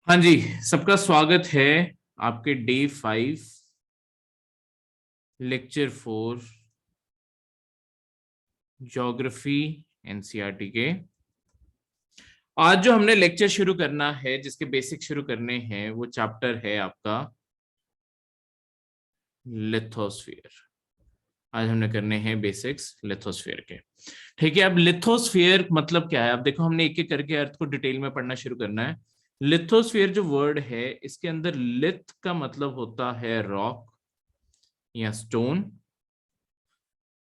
हाँ जी, सबका स्वागत है आपके डे 5 लेक्चर 4 ज्योग्राफी एनसीईआरटी के। आज जो हमने लेक्चर शुरू करना है, जिसके बेसिक शुरू करने हैं, वो चैप्टर है आपका लिथोस्फीयर। आज हमने करने हैं बेसिक्स लिथोस्फीयर के। ठीक है, अब लिथोस्फीयर मतलब क्या है? अब देखो, हमने एक एक करके अर्थ को डिटेल में पढ़ना शुरू करना है। लिथोस्फीयर जो वर्ड है, इसके अंदर लिथ का मतलब होता है रॉक या स्टोन,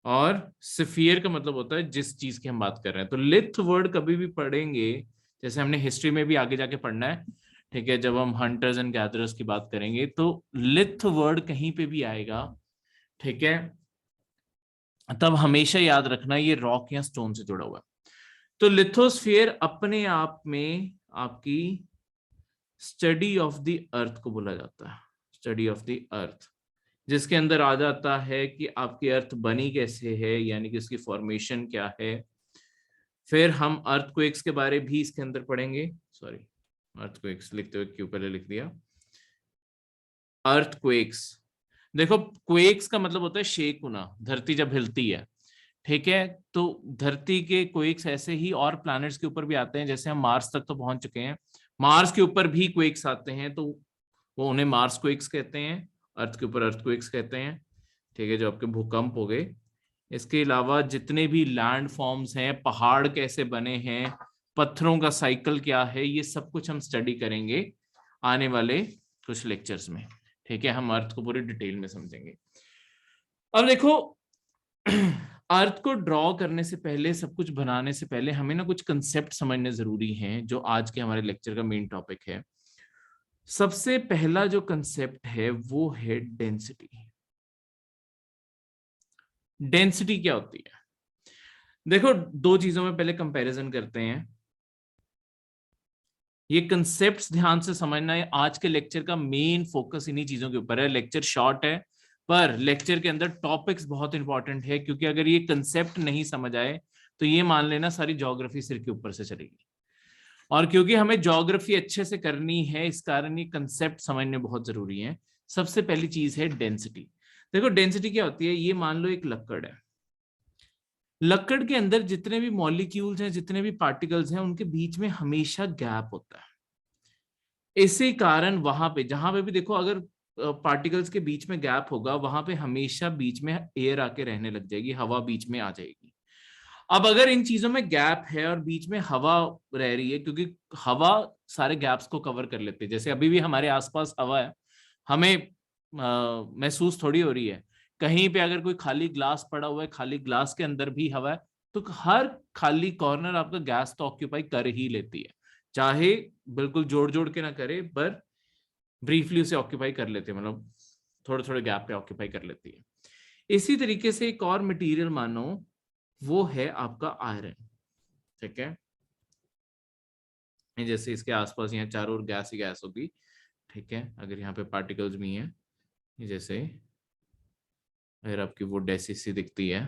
और सफियर का मतलब होता है जिस चीज की हम बात कर रहे हैं। तो लिथ वर्ड कभी भी पढ़ेंगे, जैसे हमने हिस्ट्री में भी आगे जाके पढ़ना है, ठीक है, जब हम हंटर्स एंड गैदरर्स की बात करेंगे तो लिथ वर्ड कहीं पे भी आएगा, ठीक है, तब हमेशा याद रखना ये रॉक या स्टोन से जुड़ा हुआ है। तो लिथोस्फियर अपने आप में आपकी स्टडी ऑफ द अर्थ को बोला जाता है, स्टडी ऑफ द अर्थ, जिसके अंदर आ जाता है कि आपकी अर्थ बनी कैसे है, यानी कि उसकी फॉर्मेशन क्या है। फिर हम अर्थक्वेक्स के बारे भी इसके अंदर पढ़ेंगे। सॉरी, अर्थक्वेक्स लिखते हुए क्यों पहले लिख दिया, अर्थक्वेक्स। देखो, क्वेक्स का मतलब होता है शेक होना, धरती जब हिलती है, ठीक है। तो धरती के क्वेक्स ऐसे ही और प्लैनेट्स के ऊपर भी आते हैं, जैसे हम मार्स तक तो पहुंच चुके हैं, मार्स के ऊपर भी क्वेक्स आते हैं, तो वो उन्हें मार्स क्वेक्स कहते हैं, अर्थ के ऊपर अर्थक्वेक्स कहते हैं, ठीक है, जो आपके भूकंप हो गए। इसके अलावा जितने भी लैंड फॉर्म्स हैं, पहाड़ कैसे बने हैं, पत्थरों का साइकिल क्या है, ये सब कुछ हम स्टडी करेंगे आने वाले कुछ लेक्चर्स में, ठीक है। हम अर्थ को पूरी डिटेल में समझेंगे। अब देखो, अर्थ को ड्रॉ करने से पहले, सब कुछ बनाने से पहले हमें ना कुछ कंसेप्ट समझने जरूरी हैं, जो आज के हमारे लेक्चर का मेन टॉपिक है। सबसे पहला जो कंसेप्ट है वो है डेंसिटी। डेंसिटी क्या होती है? देखो, दो चीजों में पहले कंपैरिजन करते हैं। ये कंसेप्ट्स ध्यान से समझना है, आज के लेक्चर का मेन फोकस इन्हीं चीजों के ऊपर है। लेक्चर शॉर्ट है, पर लेक्चर के अंदर टॉपिक्स बहुत इंपॉर्टेंट है, क्योंकि अगर ये कंसेप्ट नहीं समझ आए तो ये मान लेना सारी ज्योग्राफी सिर के ऊपर से चलेगी। और क्योंकि हमें ज्योग्राफी अच्छे से करनी है, इस कारण ये कंसेप्ट समझने बहुत जरूरी है। सबसे पहली चीज है डेंसिटी। देखो, डेंसिटी क्या होती है? ये मान लो एक लक्कड़ है, लक्कड़ के अंदर जितने भी मॉलिक्यूल्स हैं, जितने भी पार्टिकल्स हैं, उनके बीच में हमेशा गैप होता है। इसी कारण वहां पे, जहां पे भी देखो, अगर पार्टिकल्स के बीच में गैप होगा, वहां पे हमेशा बीच में एयर आके रहने लग जाएगी, हवा बीच में आ जाएगी। अब अगर इन चीजों में गैप है और बीच में हवा रह रही है, क्योंकि हवा सारे गैप्स को कवर कर लेती है, जैसे अभी भी हमारे आसपास हवा है, हमें महसूस थोड़ी हो रही है। कहीं पे अगर कोई खाली ग्लास पड़ा हुआ है, खाली ग्लास के अंदर भी हवा है, तो हर खाली कॉर्नर आपका गैस तो ऑक्यूपाई कर ही लेती है, चाहे बिल्कुल जोड़ जोड़ के ना करे, पर ब्रीफली उसे ऑक्यूपाई कर लेते हैं, मतलब थोड़े थोड़े गैप पे ऑक्यूपाई कर लेती है। इसी तरीके से एक और मटेरियल मानो, वो है आपका आयरन, ठीक है। जैसे इसके आसपास यहाँ चारों ओर गैस ही गैस होगी, ठीक है, अगर यहाँ पे पार्टिकल्स भी हैं, जैसे अगर आपकी वो डेसी सी दिखती है,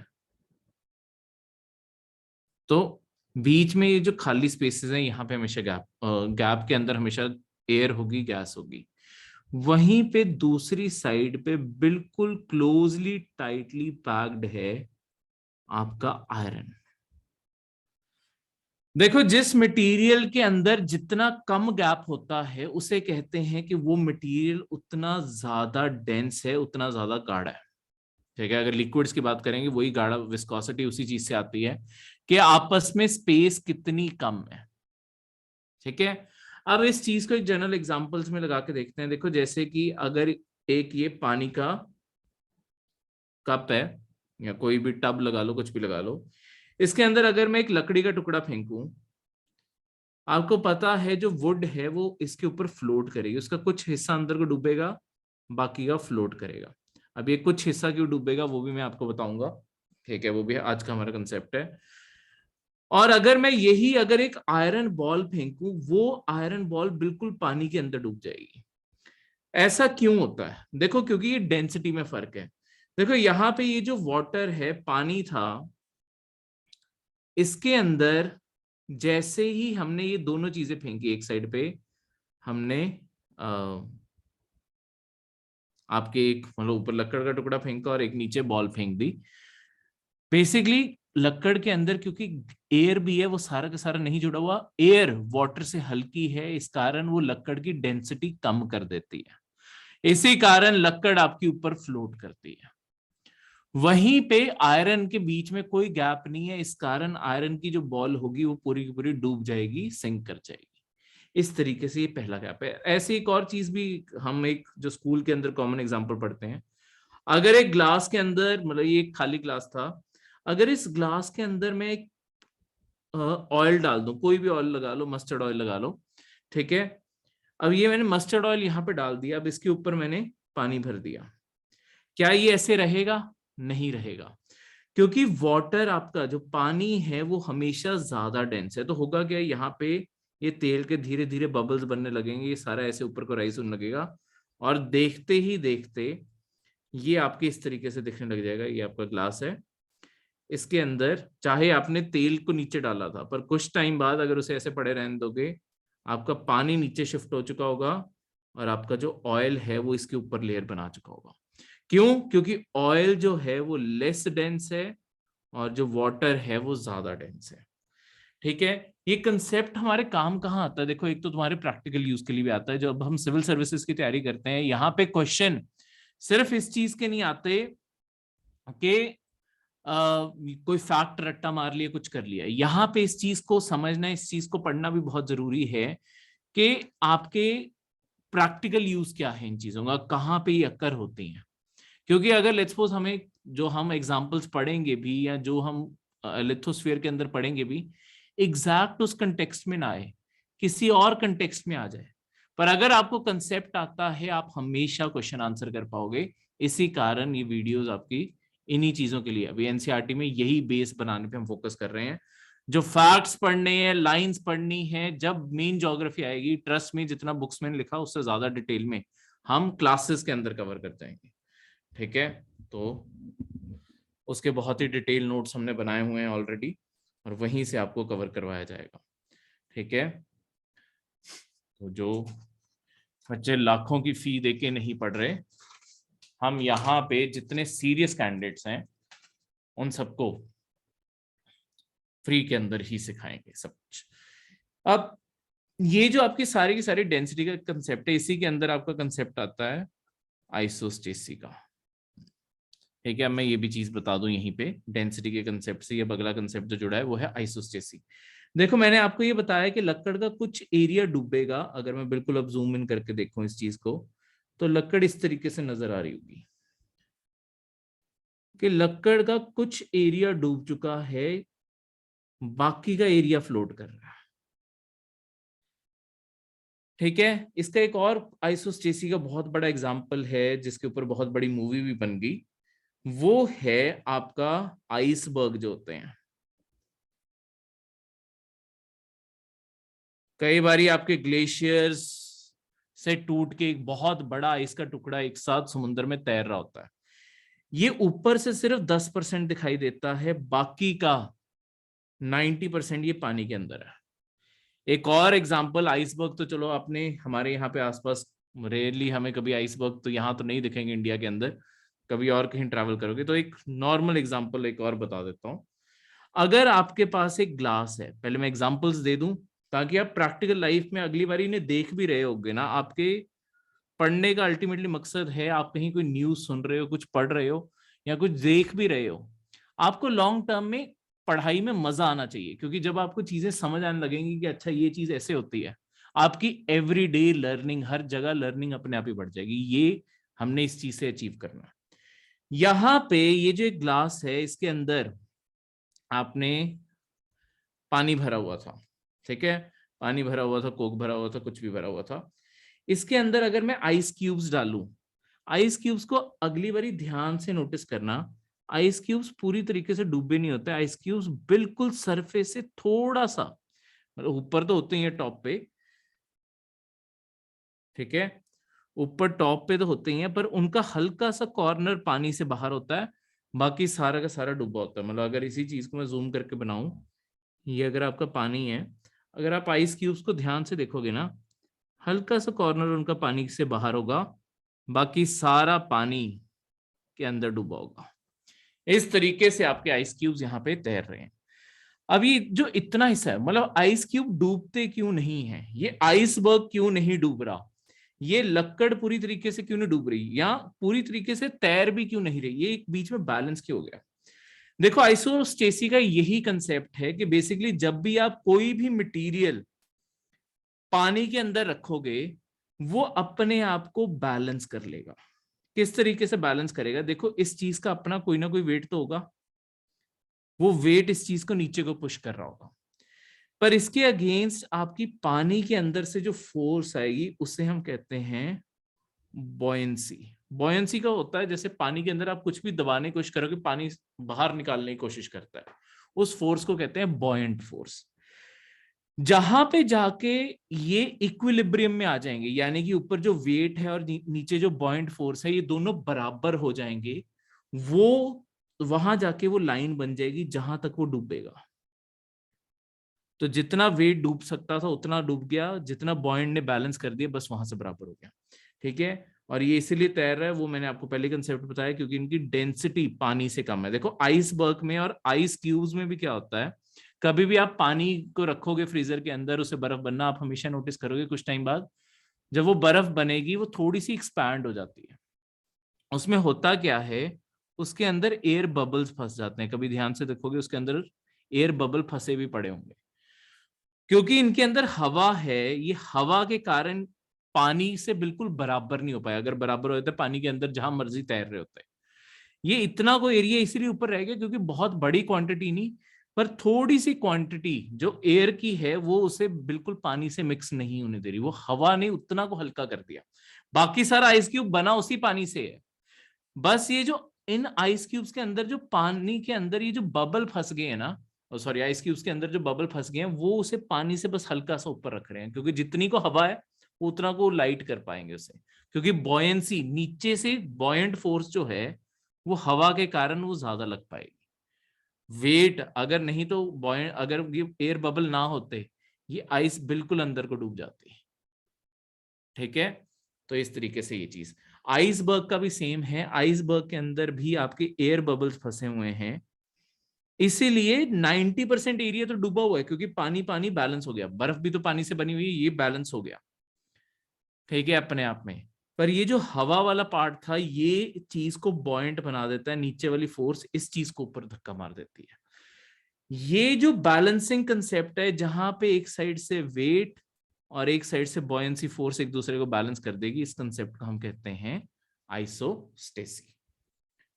तो बीच में ये जो खाली स्पेसेस हैं, यहाँ पे हमेशा गैप, गैप के अंदर हमेशा एयर होगी, गैस होगी। वहीं पे दूसरी साइड पे बिल्कुल क्लोजली टाइटली पैक्ड है आपका आयरन। देखो, जिस मटेरियल के अंदर जितना कम गैप होता है, उसे कहते हैं कि वो मटेरियल उतना ज्यादा डेंस है, उतना ज्यादा गाढ़ा है, ठीक है। अगर लिक्विड्स की बात करेंगे, वही गाढ़ा, विस्कोसिटी उसी चीज से आती है कि आपस में स्पेस कितनी कम है, ठीक है। अब इस चीज को एक जनरल एग्जांपल्स में लगा के देखते हैं। देखो, जैसे कि अगर एक ये पानी का कप है, या कोई भी टब लगा लो, कुछ भी लगा लो, इसके अंदर अगर मैं एक लकड़ी का टुकड़ा फेंकूं, आपको पता है जो वुड है वो इसके ऊपर फ्लोट करेगी, उसका कुछ हिस्सा अंदर को डूबेगा, बाकी का फ्लोट करेगा। अब ये कुछ हिस्सा क्यों डूबेगा वो भी मैं आपको बताऊंगा, ठीक है, वो भी आज का हमारा कंसेप्ट है। और अगर मैं यही अगर एक आयरन बॉल फेंकूं, वो आयरन बॉल बिल्कुल पानी के अंदर डूब जाएगी। ऐसा क्यों होता है? देखो, क्योंकि ये डेंसिटी में फर्क है। देखो, यहाँ पे ये जो वाटर है, पानी था, इसके अंदर जैसे ही हमने ये दोनों चीजें फेंकी एक साइड पे, हमने आपके एक मतलब ऊपर लकड़ का टुकड़ा फेंका और एक नीचे बॉल फेंक दी। बेसिकली लकड़ के अंदर क्योंकि एयर भी है, वो सारा का सारा नहीं जुड़ा हुआ, एयर वाटर से हल्की है, इस कारण वो लकड़ की डेंसिटी कम कर देती है, इसी कारण लकड़ आपकी ऊपर फ्लोट करती है। वहीं पे आयरन के बीच में कोई गैप नहीं है, इस कारण आयरन की जो बॉल होगी वो पूरी की पूरी डूब जाएगी, सिंक कर जाएगी। इस तरीके से ये पहला गैप है। ऐसी एक और चीज भी हम एक जो स्कूल के अंदर कॉमन एग्जांपल पढ़ते हैं, अगर एक ग्लास के अंदर, मतलब ये एक खाली ग्लास था, अगर इस ग्लास के अंदर मैं एक ऑयल डाल दूं, कोई भी ऑयल लगा लो, मस्टर्ड ऑयल लगा लो, ठीक है। अब ये मैंने मस्टर्ड ऑयल यहाँ पे डाल दिया, अब इसके ऊपर मैंने पानी भर दिया, क्या ये ऐसे रहेगा? नहीं रहेगा, क्योंकि वाटर आपका जो पानी है वो हमेशा ज्यादा डेंस है। तो होगा क्या, यहाँ पे ये तेल के धीरे धीरे बबल्स बनने लगेंगे, ये सारा ऐसे ऊपर को राइज होने लगेगा, और देखते ही देखते ये आपके इस तरीके से दिखने लग जाएगा। ये आपका ग्लास है, इसके अंदर चाहे आपने तेल को नीचे डाला था, पर कुछ टाइम बाद अगर उसे ऐसे पड़े रहने दोगे, आपका पानी नीचे शिफ्ट हो चुका होगा और आपका जो ऑयल है वो इसके ऊपर लेयर बना चुका होगा। क्यों? क्योंकि ऑयल जो है वो लेस डेंस है और जो वाटर है वो ज्यादा डेंस है। ठीक है, ये कंसेप्ट हमारे काम कहाँ आता है? देखो, एक तो तुम्हारे प्रैक्टिकल यूज के लिए भी आता है, जब हम सिविल सर्विसेज की तैयारी करते हैं, यहाँ पे क्वेश्चन सिर्फ इस चीज के नहीं आते कि कोई फैक्ट रट्टा मार लिया, कुछ कर लिया। यहाँ पे इस चीज को समझना, इस चीज को पढ़ना भी बहुत जरूरी है कि आपके प्रैक्टिकल यूज क्या है इन चीजों का, कहाँ पे ये अक्कर होती हैं। क्योंकि अगर लेट्स सपोज हमें जो हम एग्जांपल्स पढ़ेंगे भी, या जो हम लिथोस्फीयर के अंदर पढ़ेंगे भी, एग्जैक्ट उस कंटेक्स्ट में ना आए, किसी और कंटेक्स्ट में आ जाए, पर अगर आपको कंसेप्ट आता है, आप हमेशा क्वेश्चन आंसर कर पाओगे। इसी कारण ये वीडियोस आपकी इन्हीं चीजों के लिए, अभी एनसीईआरटी में यही बेस बनाने पे हम फोकस कर रहे हैं। जो फैक्ट्स पढ़ने हैं, लाइंस पढ़नी है, जब मेन ज्योग्राफी आएगी, ट्रस्ट में जितना बुक्स में लिखा उससे ज्यादा डिटेल में हम क्लासेस के अंदर कवर कर जाएंगे। ठीक है, तो उसके बहुत ही डिटेल नोट्स हमने बनाए हुए हैं ऑलरेडी, और वहीं से आपको कवर करवाया जाएगा। ठीक है, तो जो बच्चे लाखों की फी देके नहीं पढ़ रहे, हम यहाँ पे जितने सीरियस कैंडिडेट्स हैं उन सबको फ्री के अंदर ही सिखाएंगे सब कुछ। अब ये जो आपकी सारी की सारी डेंसिटी का कंसेप्ट है, इसी के अंदर आपका कंसेप्ट आता है आइसोस्टेसी का। ठीक है, मैं ये भी चीज बता दूं यहीं पे, डेंसिटी के कंसेप्ट से ये अगला कंसेप्ट जो जुड़ा है वो है आइसोस्टेसी। देखो, मैंने आपको ये बताया कि लकड़ का कुछ एरिया डूबेगा। अगर मैं बिल्कुल अब जूम इन करके देखूं इस चीज को, तो लकड़ इस तरीके से नजर आ रही होगी कि लकड़ का कुछ एरिया डूब चुका है, बाकी का एरिया फ्लोट कर रहा है। ठीक है, इसका एक और आइसोस्टेसी का बहुत बड़ा एग्जाम्पल है, जिसके ऊपर बहुत बड़ी मूवी भी बन गई, वो है आपका आइसबर्ग जो होते हैं। कई बारी आपके ग्लेशियर्स से टूट के एक बहुत बड़ा आइस का टुकड़ा एक साथ समुद्र में तैर रहा होता है। ये ऊपर से सिर्फ 10% दिखाई देता है, बाकी का 90% ये पानी के अंदर है। एक और एग्जांपल आइसबर्ग, तो चलो आपने हमारे यहाँ पे आसपास, रेयरली हमें कभी आइसबर्ग तो यहाँ तो नहीं दिखेंगे इंडिया के अंदर, कभी और कहीं ट्रैवल करोगे तो एक नॉर्मल एग्जांपल एक और बता देता हूँ। अगर आपके पास एक ग्लास है, पहले मैं एग्जांपल्स दे दूं ताकि आप प्रैक्टिकल लाइफ में अगली बार इन्हें देख भी रहे होगे ना। आपके पढ़ने का अल्टीमेटली मकसद है, आप कहीं कोई न्यूज सुन रहे हो, कुछ पढ़ रहे हो या कुछ देख भी रहे हो, आपको लॉन्ग टर्म में पढ़ाई में मजा आना चाहिए। क्योंकि जब आपको चीजें समझ आने लगेंगी कि अच्छा ये चीज ऐसे होती है, आपकी एवरीडे लर्निंग, हर जगह लर्निंग अपने आप ही बढ़ जाएगी। ये हमने इस चीज से अचीव करना है। यहाँ पे ये जो एक ग्लास है, इसके अंदर आपने पानी भरा हुआ था। ठीक है, पानी भरा हुआ था, कोक भरा हुआ था, कुछ भी भरा हुआ था। इसके अंदर अगर मैं आइस क्यूब्स डालूं, आइस क्यूब्स को अगली बारी ध्यान से नोटिस करना, आइस क्यूब्स पूरी तरीके से डूबे नहीं होते। आइस क्यूब्स बिल्कुल सरफेस से थोड़ा सा, मतलब ऊपर तो होते ही है टॉप पे, ठीक है, ऊपर टॉप पे तो होते ही हैं, पर उनका हल्का सा कॉर्नर पानी से बाहर होता है, बाकी सारा का सारा डूबा होता है। मतलब अगर इसी चीज को मैं जूम करके बनाऊं, ये अगर आपका पानी है, अगर आप आइस क्यूब्स को ध्यान से देखोगे ना, हल्का सा कॉर्नर उनका पानी से बाहर होगा, बाकी सारा पानी के अंदर डूबा होगा। इस तरीके से आपके आइस क्यूब्स यहाँ पे तैर रहे हैं। अब ये जो इतना हिस्सा है, मतलब आइस क्यूब डूबते क्यों नहीं है, ये आइसबर्ग क्यों नहीं डूब रहा, ये लक्कड़ पूरी तरीके से क्यों नहीं डूब रही, या पूरी तरीके से तैर भी क्यों नहीं रही, ये एक बीच में बैलेंस क्यों हो गया। देखो आइसोस्टेसी का यही कंसेप्ट है कि बेसिकली जब भी आप कोई भी मटेरियल पानी के अंदर रखोगे वो अपने आप को बैलेंस कर लेगा। किस तरीके से बैलेंस करेगा, देखो इस चीज का अपना कोई ना कोई वेट तो होगा, वो वेट इस चीज को नीचे को पुश कर रहा होगा, पर इसके अगेंस्ट आपकी पानी के अंदर से जो फोर्स आएगी उसे हम कहते हैं बॉयंसी। बॉयंसी का होता है जैसे पानी के अंदर आप कुछ भी दबाने की कोशिश करोगे, पानी बाहर निकालने की कोशिश करता है, उस फोर्स को कहते हैं बॉयंट फोर्स। जहां पे जाके ये इक्विलिब्रियम में आ जाएंगे, यानी कि ऊपर जो वेट है और नीचे जो बॉयंट फोर्स है ये दोनों बराबर हो जाएंगे, वो वहां जाके वो लाइन बन जाएगी जहां तक वो डूबेगा। तो जितना वेट डूब सकता था उतना डूब गया, जितना बॉयंट ने बैलेंस कर दिया बस वहां से बराबर हो गया। ठीक है, और ये इसीलिए तैर रहा है, वो मैंने आपको पहले कंसेप्ट बताया, क्योंकि इनकी डेंसिटी पानी से कम है। देखो आइसबर्ग में और आइस क्यूब्स में भी क्या होता है, कभी भी आप पानी को रखोगे फ्रीजर के अंदर, उसे बर्फ बनना आप हमेशा नोटिस करोगे, कुछ टाइम बाद जब वो बर्फ बनेगी वो थोड़ी सी एक्सपैंड हो जाती है। उसमें होता क्या है, उसके अंदर एयर बबल्स फंस जाते हैं, कभी ध्यान से देखोगे उसके अंदर एयर बबल फंसे भी पड़े होंगे, क्योंकि इनके अंदर हवा है। ये हवा के कारण पानी से बिल्कुल बराबर नहीं हो पाया, अगर बराबर होते पानी के अंदर जहां मर्जी तैर रहे होते। ये इतना को एरिया इसीलिए ऊपर रह गया क्योंकि बहुत बड़ी क्वांटिटी नहीं, पर थोड़ी सी क्वांटिटी जो एयर की है वो उसे बिल्कुल पानी से मिक्स नहीं होने दे रही, वो हवा ने उतना को हल्का कर दिया। बाकी सारा आइस क्यूब बना उसी पानी से है, बस ये जो इन आइस क्यूब्स के अंदर जो पानी के अंदर ये जो बबल फंस गए हैं ना, सॉरी आइस क्यूब्स के अंदर जो बबल फंस गए हैं वो उसे पानी से बस हल्का सा ऊपर रख रहे हैं, क्योंकि जितनी को हवा है उतना को लाइट कर पाएंगे उसे, क्योंकि बॉयंसी नीचे से बॉयंट फोर्स जो है वो हवा के कारण वो ज्यादा लग पाएगी। वेट अगर नहीं तो बॉयंट, अगर ये एयर बबल ना होते ये आइस बिल्कुल अंदर को डूब जाती। ठीक है, तो इस तरीके से ये चीज आइसबर्ग का भी सेम है, आइसबर्ग के अंदर भी आपके एयर बबल्स फंसे हुए हैं, इसीलिए 90% एरिया तो डूबा हुआ है, क्योंकि पानी पानी बैलेंस हो गया, बर्फ भी तो पानी से बनी हुई है, ये बैलेंस हो गया। ठीक है, अपने आप में। पर ये जो हवा वाला पार्ट था ये चीज को बॉयंट बना देता है, नीचे वाली फोर्स इस चीज को ऊपर धक्का मार देती है। ये जो बैलेंसिंग कंसेप्ट है जहां पे एक साइड से वेट और एक साइड से बॉयंसी फोर्स एक दूसरे को बैलेंस कर देगी, इस कंसेप्ट को हम कहते हैं आइसोस्टेसी।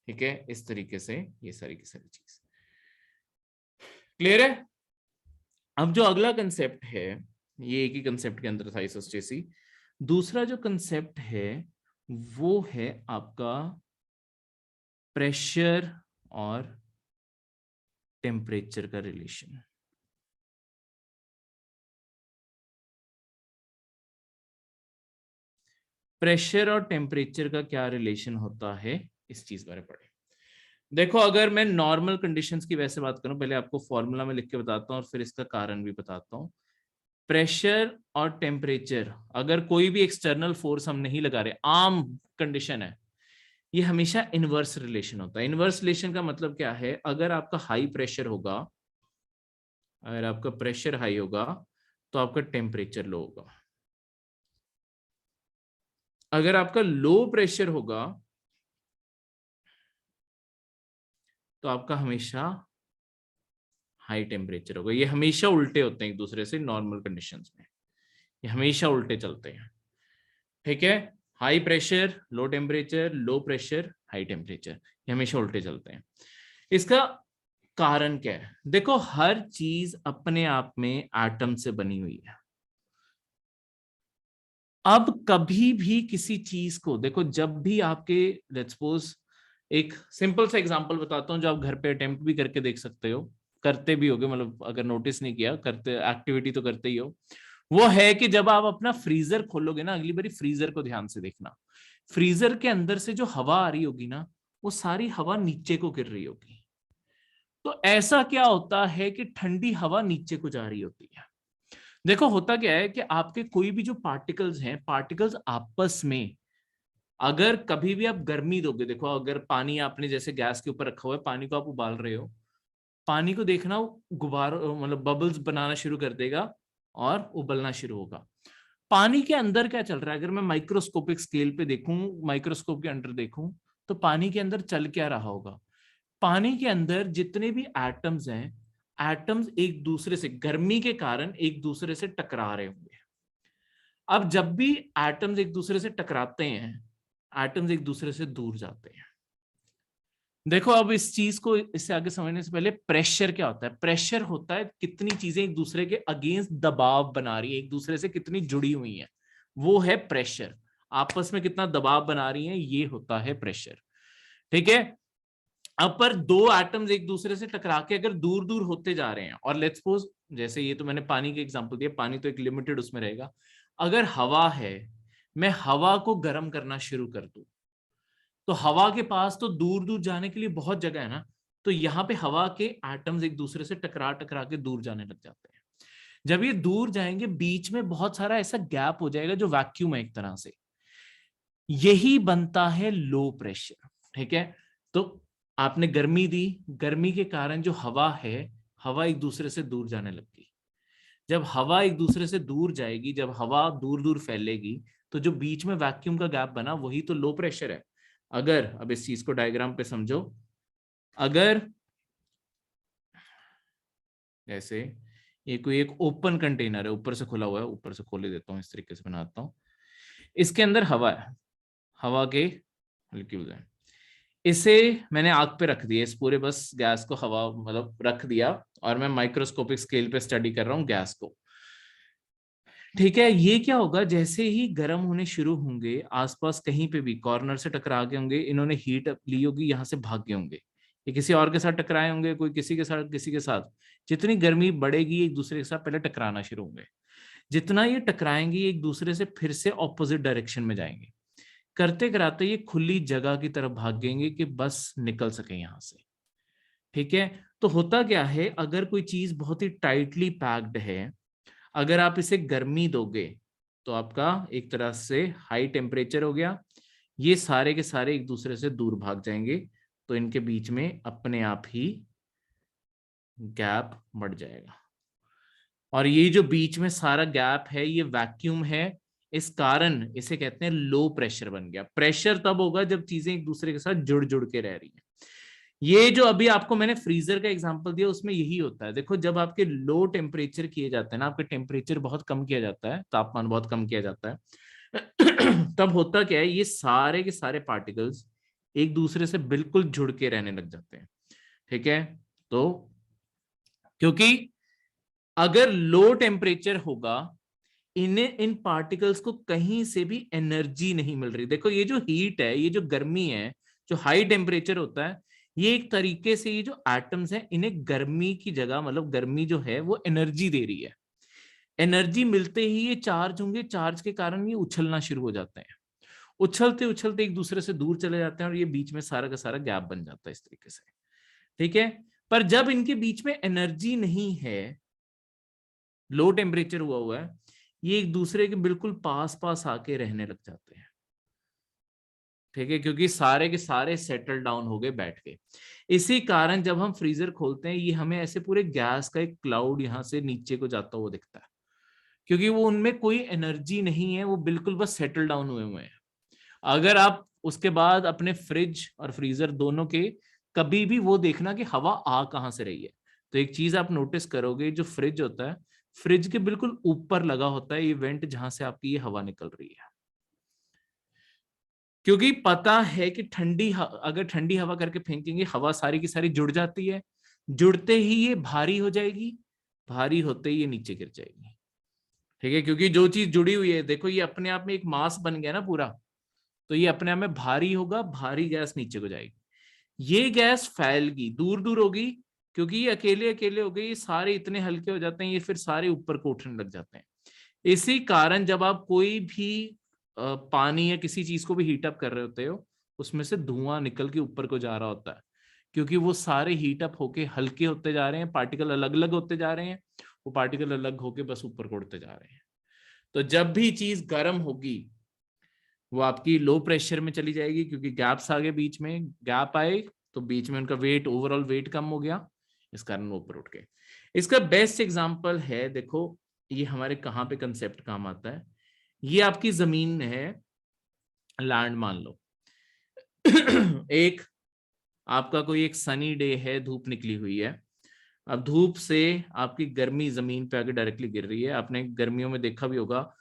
ठीक है, इस तरीके से ये सारी की सारी चीज क्लियर है। अब जो अगला कंसेप्ट है, ये एक ही कंसेप्ट के अंदर था आइसोस्टेसी, दूसरा जो कंसेप्ट है वो है आपका प्रेशर और टेम्परेचर का रिलेशन। प्रेशर और टेम्परेचर का क्या रिलेशन होता है, इस चीज बारे पढ़े। देखो अगर मैं नॉर्मल कंडीशंस की वैसे बात करूं, पहले आपको फॉर्मूला में लिख के बताता हूं और फिर इसका कारण भी बताता हूं। प्रेशर और टेम्परेचर, अगर कोई भी एक्सटर्नल फोर्स हम नहीं लगा रहे, आम कंडीशन है, ये हमेशा इनवर्स रिलेशन होता है। इनवर्स रिलेशन का मतलब क्या है, अगर आपका हाई प्रेशर होगा, अगर आपका प्रेशर हाई होगा तो आपका टेम्परेचर लो होगा, अगर आपका लो प्रेशर होगा तो आपका हमेशा हाई टेम्परेचर होगा। ये हमेशा उल्टे होते हैं एक दूसरे से नॉर्मल कंडीशंस में, ये हमेशा उल्टे चलते हैं। ठीक है, हाई प्रेशर लो टेम्परेचर, लो प्रेशर हाई टेम्परेचर, ये हमेशा उल्टे चलते हैं। इसका कारण क्या है, देखो हर चीज अपने आप में एटम से बनी हुई है। अब कभी भी किसी चीज को देखो, जब भी आपके, लेट्स सपोज एक सिंपल सा एग्जांपल बताता हूं जो आप घर पे अटेम्प्ट भी करके देख सकते हो, करते भी होगे, मतलब अगर नोटिस नहीं किया, करते एक्टिविटी तो करते ही हो। वो है कि जब आप अपना फ्रीजर खोलोगे ना, अगली बारी फ्रीजर को ध्यान से देखना, फ्रीजर के अंदर से जो हवा आ रही होगी ना, वो सारी हवा नीचे को गिर रही होगी। तो ऐसा क्या होता है कि ठंडी हवा नीचे को जा रही होती है, देखो होता क्या है कि आपके कोई भी जो पार्टिकल्स हैं, पार्टिकल्स आपस में अगर कभी भी आप गर्मी दोगे, देखो अगर पानी आपने जैसे गैस के ऊपर रखा हुआ है, पानी को आप उबाल रहे हो, पानी को देखना गुबार मतलब बबल्स बनाना शुरू कर देगा और उबलना शुरू होगा। पानी के अंदर क्या चल रहा है, अगर मैं माइक्रोस्कोपिक स्केल पे देखूं, माइक्रोस्कोप के अंदर देखूं, तो पानी के अंदर चल क्या रहा होगा। पानी के अंदर जितने भी एटम्स हैं, एटम्स एक दूसरे से गर्मी के कारण एक दूसरे से टकरा रहे होंगे। अब जब भी एटम्स एक दूसरे से टकराते हैं, एटम्स एक दूसरे से दूर जाते हैं। देखो अब इस चीज को इससे आगे समझने से पहले, प्रेशर क्या होता है। प्रेशर होता है कितनी चीजें एक दूसरे के अगेंस्ट दबाव बना रही है, एक दूसरे से कितनी जुड़ी हुई हैं, वो है प्रेशर। आपस में कितना दबाव बना रही हैं, ये होता है प्रेशर। ठीक है। अब पर दो एटम्स एक दूसरे से टकरा के अगर दूर दूर होते जा रहे हैं, और लेट्स सपोज जैसे ये तो मैंने पानी के एग्जांपल दिया, पानी तो एक लिमिटेड उसमें रहेगा। अगर हवा है, मैं हवा को गर्म करना शुरू कर दूं, तो हवा के पास तो दूर दूर जाने के लिए बहुत जगह है ना, तो यहाँ पे हवा के एटम्स एक दूसरे से टकरा टकरा के दूर जाने लग जाते हैं। जब ये दूर जाएंगे, बीच में बहुत सारा ऐसा गैप हो जाएगा जो वैक्यूम है एक तरह से, यही बनता है लो प्रेशर। ठीक है। तो आपने गर्मी दी, गर्मी के कारण जो हवा है, हवा एक दूसरे से दूर जाने लगती। जब हवा एक दूसरे से दूर जाएगी, जब हवा दूर दूर फैलेगी, तो जो बीच में वैक्यूम का गैप बना वही तो लो प्रेशर है। अगर अब इस चीज को डायग्राम पे समझो, अगर जैसे ये कोई एक ओपन कंटेनर है, ऊपर से खुला हुआ है, ऊपर से खोले देता हूं, इस तरीके से बनाता हूं, इसके अंदर हवा है, हवा के मॉलिक्यूल्स हैं, इसे मैंने आग पे रख दिया, इस पूरे बस गैस को हवा मतलब रख दिया, और मैं माइक्रोस्कोपिक स्केल पे स्टडी कर रहा हूँ गैस को। ठीक है। ये क्या होगा, जैसे ही गर्म होने शुरू होंगे, आसपास कहीं पे भी कॉर्नर से टकरा गए होंगे, इन्होंने हीट ली होगी, यहाँ से भाग गए होंगे, ये किसी और के साथ टकराए होंगे, कोई किसी के साथ, किसी के साथ, जितनी गर्मी बढ़ेगी एक दूसरे के साथ पहले टकराना शुरू होंगे। जितना ये टकराएंगे एक दूसरे से, फिर से ऑपोजिट डायरेक्शन में जाएंगे, करते कराते ये खुली जगह की तरफ भागेंगे कि बस निकल सके यहां से। ठीक है। तो होता क्या है, अगर कोई चीज बहुत ही टाइटली पैक्ड है, अगर आप इसे गर्मी दोगे, तो आपका एक तरह से हाई टेम्परेचर हो गया, ये सारे के सारे एक दूसरे से दूर भाग जाएंगे, तो इनके बीच में अपने आप ही गैप बढ़ जाएगा। और ये जो बीच में सारा गैप है, ये वैक्यूम है, इस कारण इसे कहते हैं लो प्रेशर बन गया। प्रेशर तब होगा जब चीजें एक दूसरे के साथ जुड़ जुड़ के रह रही हैं। ये जो अभी आपको मैंने फ्रीजर का एग्जांपल दिया, उसमें यही होता है। देखो जब आपके लो टेम्परेचर किए जाते हैं ना, आपका टेम्परेचर बहुत कम किया जाता है, तापमान बहुत कम किया जाता है, तब होता क्या है, ये सारे के सारे पार्टिकल्स एक दूसरे से बिल्कुल जुड़ के रहने लग जाते हैं। ठीक है। तो क्योंकि अगर लो टेम्परेचर होगा, इन्हें इन पार्टिकल्स को कहीं से भी एनर्जी नहीं मिल रही। देखो ये जो हीट है, ये जो गर्मी है, जो हाई टेम्परेचर होता है, ये एक तरीके से ये जो एटम्स हैं, इन्हें गर्मी की जगह, मतलब गर्मी जो है वो एनर्जी दे रही है। एनर्जी मिलते ही ये चार्ज होंगे, चार्ज के कारण ये उछलना शुरू हो जाते हैं, उछलते उछलते एक दूसरे से दूर चले जाते हैं, और ये बीच में सारा का सारा गैप बन जाता है इस तरीके से। ठीक है। पर जब इनके बीच में एनर्जी नहीं है, लो टेम्परेचर हुआ हुआ है, ये एक दूसरे के बिल्कुल पास पास आके रहने लग जाते हैं। ठीक है। क्योंकि सारे के सारे सेटल डाउन हो गए, बैठ के। इसी कारण जब हम फ्रीजर खोलते हैं, ये हमें ऐसे पूरे गैस का एक क्लाउड यहाँ से नीचे को जाता हुआ दिखता है, क्योंकि वो उनमें कोई एनर्जी नहीं है, वो बिल्कुल बस सेटल डाउन हुए हुए हैं। अगर आप उसके बाद अपने फ्रिज और फ्रीजर दोनों के कभी भी वो देखना कि हवा आ कहाँ से रही है, तो एक चीज आप नोटिस करोगे, जो फ्रिज होता है, फ्रिज के बिल्कुल ऊपर लगा होता है ये वेंट, जहां से आपकी ये हवा निकल रही है। क्योंकि पता है कि अगर ठंडी हवा करके फेंकेंगे, हवा सारी की सारी जुड़ जाती है, जुड़ते ही ये भारी हो जाएगी, भारी होते ही ये नीचे गिर जाएगी। ठीक है। क्योंकि जो चीज जुड़ी हुई है, देखो ये अपने आप में एक मास बन गया ना पूरा, तो ये अपने आप में भारी होगा, भारी गैस नीचे को जाएगी, ये गैस फैलगी, दूर दूर होगी, क्योंकि ये अकेले अकेले हो गए, ये सारे इतने हल्के हो जाते हैं, ये फिर सारे ऊपर को उठने लग जाते हैं। इसी कारण जब आप कोई भी पानी या किसी चीज को भी हीटअप कर रहे होते हो, उसमें से धुआं निकल के ऊपर को जा रहा होता है, क्योंकि वो सारे हीटअप होके हल्के होते जा रहे हैं, पार्टिकल अलग अलग होते जा रहे हैं, वो पार्टिकल अलग होके बस ऊपर को उड़ते जा रहे हैं। तो जब भी चीज गर्म होगी वो आपकी लो प्रेशर में चली जाएगी, क्योंकि गैप्स आ गए बीच में, गैप आए तो बीच में उनका वेट, ओवरऑल वेट कम हो गया, इस कारण वो ऊपर उठ गए। इसका बेस्ट एग्जांपल है, देखो ये हमारे कहाँ पे कंसेप्ट काम आता है। ये आपकी जमीन है, लैंड मान लो। एक आपका कोई एक सनी डे है, धूप निकली हुई है। अब धूप से आपकी गर्मी जमीन पे आके डायरेक्टली गिर रही है। आपने गर्मियों में देखा भी होगा,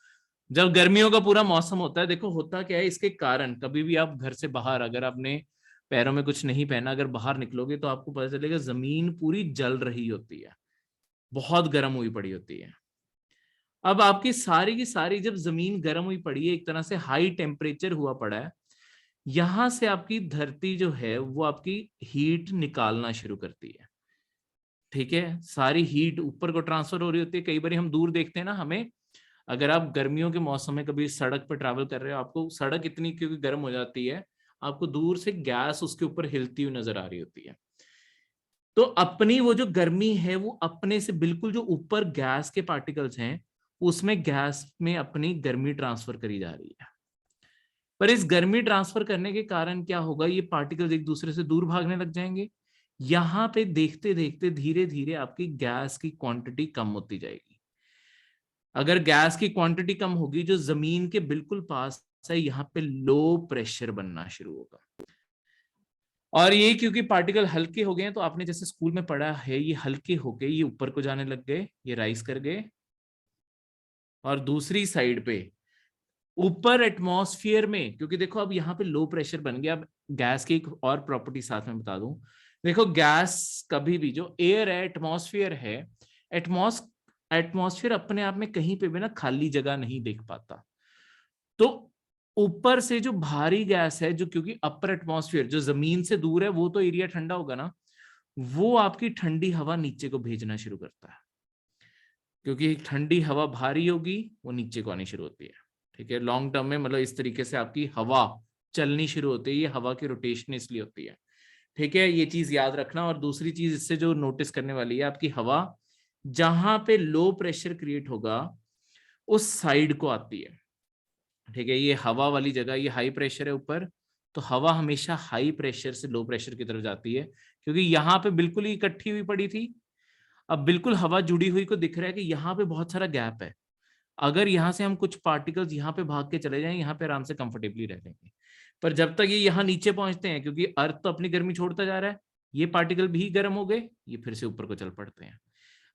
जब गर्मियों का पूरा मौसम होता है, देखो होता क्या है, इसके कारण कभी भी आप घर से बाहर, अगर आपने पैरों में कुछ नहीं पहना, अगर बाहर निकलोगे तो आपको पता चलेगा जमीन पूरी जल रही होती है, बहुत गर्म हुई पड़ी होती है। अब आपकी सारी की सारी जब जमीन गर्म हुई पड़ी है, एक तरह से हाई टेम्परेचर हुआ पड़ा है, यहां से आपकी धरती जो है वो आपकी हीट निकालना शुरू करती है। ठीक है, सारी हीट ऊपर को ट्रांसफर हो रही होती है। कई बार हम दूर देखते हैं ना, हमें, अगर आप गर्मियों के मौसम में कभी सड़क पर ट्रैवल कर रहे हो, आपको सड़क इतनी क्योंकि गर्म हो जाती है, आपको दूर से गैस उसके ऊपर हिलती हुई नजर आ रही होती है। तो अपनी वो जो गर्मी है वो अपने से बिल्कुल, जो ऊपर गैस के पार्टिकल्स हैं उसमें गैस में अपनी गर्मी ट्रांसफर करी जा रही है। पर इस गर्मी ट्रांसफर करने के कारण क्या होगा, ये पार्टिकल्स एक दूसरे से दूर भागने लग जाएंगे। यहां पे देखते देखते धीरे धीरे आपकी गैस की क्वांटिटी कम होती जाएगी। अगर गैस की क्वांटिटी कम होगी, जो जमीन के बिल्कुल पास है, यहाँ पे लो प्रेशर बनना शुरू होगा। और ये क्योंकि पार्टिकल हल्के हो गए हैं, तो आपने जैसे स्कूल में पढ़ा है, ये हल्के हो गए, ये ऊपर को जाने लग गए, ये राइज कर गए। और दूसरी साइड पे ऊपर एटमॉस्फेयर में, क्योंकि देखो अब यहाँ पे लो प्रेशर बन गया। अब गैस की एक और प्रॉपर्टी साथ में बता दूं, देखो गैस कभी भी, जो एयर है, एटमॉस्फेयर है, एटमॉस्फेयर अपने आप में कहीं पे भी ना खाली जगह नहीं देख पाता। तो ऊपर से जो भारी गैस है, जो क्योंकि अपर एटमॉस्फेयर जो जमीन से दूर है, वो तो एरिया ठंडा होगा ना, वो आपकी ठंडी हवा नीचे को भेजना शुरू करता है, क्योंकि ठंडी हवा भारी होगी, वो नीचे को आनी शुरू होती है। ठीक है, लॉन्ग टर्म में मतलब इस तरीके से आपकी हवा चलनी शुरू होती है। ये हवा की रोटेशन इसलिए होती है। ठीक है, ये चीज याद रखना। और दूसरी चीज इससे जो नोटिस करने वाली है, आपकी हवा जहां पे लो प्रेशर क्रिएट होगा उस साइड को आती है। ठीक है, ये हवा वाली जगह, ये हाई प्रेशर है ऊपर, तो हवा हमेशा हाई प्रेशर से लो प्रेशर की तरफ जाती है, क्योंकि यहाँ पे बिल्कुल ही इकट्ठी हुई पड़ी थी। अब बिल्कुल हवा जुड़ी हुई को दिख रहा है कि यहाँ पे बहुत सारा गैप है। अगर यहाँ से हम कुछ पार्टिकल्स यहाँ पे भाग के चले जाएं, यहाँ पे आराम से कंफर्टेबली रह लेंगे। पर जब तक ये यहाँ नीचे पहुंचते हैं, क्योंकि अर्थ तो अपनी गर्मी छोड़ता जा रहा है, ये पार्टिकल भी गर्म हो गए, ये फिर से ऊपर को चल पड़ते हैं।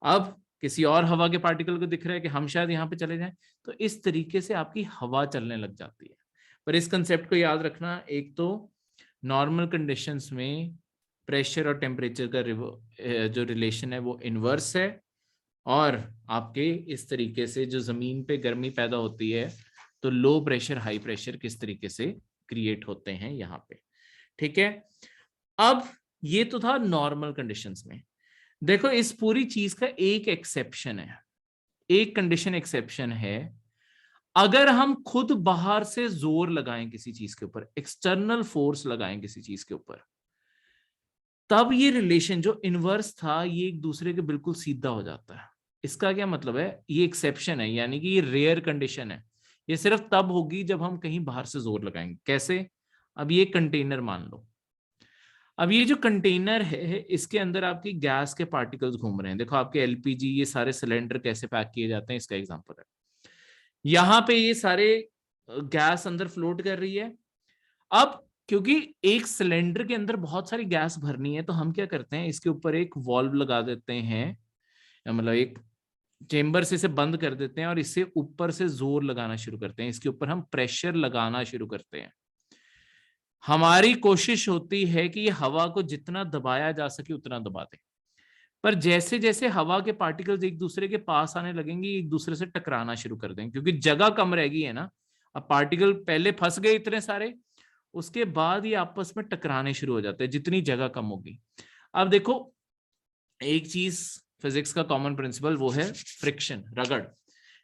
अब किसी और हवा के पार्टिकल को दिख रहा है कि हम शायद यहाँ पे चले जाएं, तो इस तरीके से आपकी हवा चलने लग जाती है। पर इस कंसेप्ट को याद रखना, एक तो नॉर्मल कंडीशंस में प्रेशर और टेम्परेचर का जो रिलेशन है वो इनवर्स है, और आपके इस तरीके से जो जमीन पे गर्मी पैदा होती है, तो लो प्रेशर हाई प्रेशर किस तरीके से क्रिएट होते हैं यहाँ पे। ठीक है, अब ये तो था नॉर्मल कंडीशंस में। देखो इस पूरी चीज का एक एक्सेप्शन है, एक कंडीशन एक्सेप्शन है। अगर हम खुद बाहर से जोर लगाएं किसी चीज के ऊपर, एक्सटर्नल फोर्स लगाएं किसी चीज के ऊपर, तब ये रिलेशन जो इनवर्स था ये एक दूसरे के बिल्कुल सीधा हो जाता है। इसका क्या मतलब है, ये एक्सेप्शन है, यानी कि ये रेयर कंडीशन है। ये सिर्फ तब होगी जब हम कहीं बाहर से जोर लगाएंगे। कैसे, अब ये कंटेनर मान लो, अब ये जो कंटेनर है इसके अंदर आपकी गैस के पार्टिकल्स घूम रहे हैं। देखो आपके एलपीजी, ये सारे सिलेंडर कैसे पैक किए जाते हैं, इसका एग्जांपल है। यहाँ पे ये सारे गैस अंदर फ्लोट कर रही है। अब क्योंकि एक सिलेंडर के अंदर बहुत सारी गैस भरनी है, तो हम क्या करते हैं, इसके ऊपर एक वॉल्व लगा देते हैं, मतलब एक चेंबर से इसे बंद कर देते हैं, और इससे ऊपर से जोर लगाना शुरू करते हैं, इसके ऊपर हम प्रेशर लगाना शुरू करते हैं। हमारी कोशिश होती है कि ये हवा को जितना दबाया जा सके उतना दबा दें। पर जैसे जैसे हवा के पार्टिकल्स एक दूसरे के पास आने लगेंगे, एक दूसरे से टकराना शुरू कर देंगे, क्योंकि जगह कम रहेगी है ना। अब पार्टिकल पहले फंस गए इतने सारे, उसके बाद ये आपस में टकराने शुरू हो जाते हैं जितनी जगह कम होगी। अब देखो एक चीज फिजिक्स का कॉमन प्रिंसिपल, वो है फ्रिक्शन, रगड़।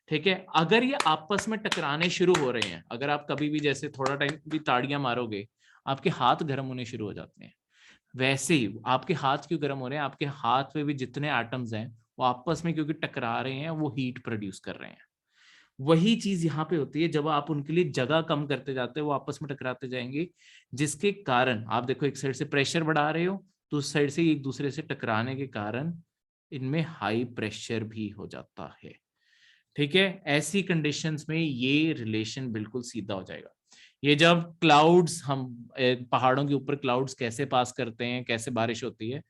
ठीक है, अगर ये आपस में टकराने शुरू हो रहे हैं, अगर आप कभी भी जैसे थोड़ा टाइम भी ताड़ियां मारोगे, आपके हाथ गर्म होने शुरू हो जाते हैं। वैसे ही आपके हाथ क्यों गर्म हो रहे हैं, आपके हाथ में भी जितने एटम्स हैं वो आपस में क्योंकि टकरा रहे हैं वो हीट प्रोड्यूस कर रहे हैं। वही चीज यहाँ पे होती है, जब आप उनके लिए जगह कम करते जाते हो वो आपस में टकराते जाएंगे, जिसके कारण आप देखो एक साइड से प्रेशर बढ़ा रहे हो तो उस साइड से एक दूसरे से टकराने के कारण इनमें हाई प्रेशर भी हो जाता है। ठीक है, ऐसी कंडीशंस में ये रिलेशन बिल्कुल सीधा हो जाएगा। ये जब क्लाउड्स हम पहाड़ों के ऊपर क्लाउड्स कैसे पास करते हैं, कैसे बारिश होती है,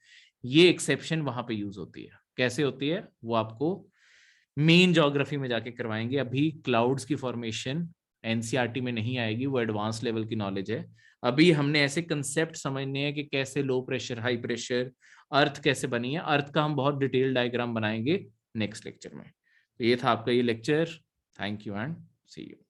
ये एक्सेप्शन वहां पे यूज होती है। कैसे होती है वो आपको मेन ज्योग्राफी में जाके करवाएंगे। अभी क्लाउड्स की फॉर्मेशन एनसीईआरटी में नहीं आएगी, वो एडवांस लेवल की नॉलेज है। अभी हमने ऐसे कंसेप्ट समझने हैं कि कैसे low pressure, high pressure, earth कैसे बनी है। अर्थ का हम बहुत डिटेल डायग्राम बनाएंगे नेक्स्ट लेक्चर में। तो ये था आपका ये लेक्चर। Thank you and see you.